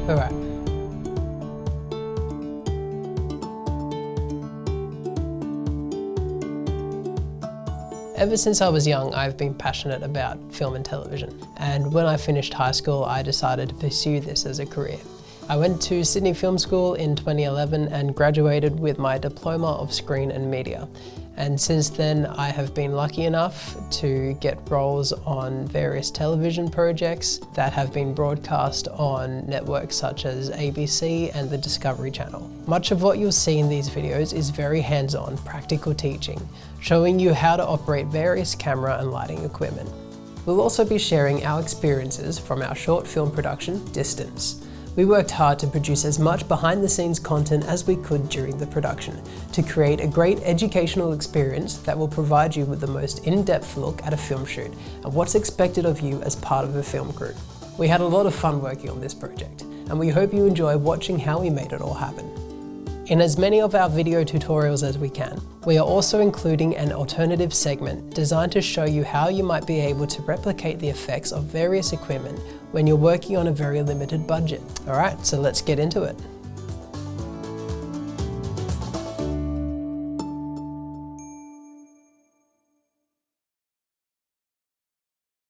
Alright. Ever since I was young, I've been passionate about film and television. And when I finished high school, I decided to pursue this as a career. I went to Sydney Film School in 2011 and graduated with my Diploma of Screen and Media. And since then, I have been lucky enough to get roles on various television projects that have been broadcast on networks such as ABC and the Discovery Channel. Much of what you'll see in these videos is very hands-on, practical teaching, showing you how to operate various camera and lighting equipment. We'll also be sharing our experiences from our short film production, Distance. We worked hard to produce as much behind-the-scenes content as we could during the production to create a great educational experience that will provide you with the most in-depth look at a film shoot and what's expected of you as part of a film crew. We had a lot of fun working on this project, and we hope you enjoy watching how we made it all happen. In as many of our video tutorials as we can, we are also including an alternative segment designed to show you how you might be able to replicate the effects of various equipment when you're working on a very limited budget. Alright, so let's get into it.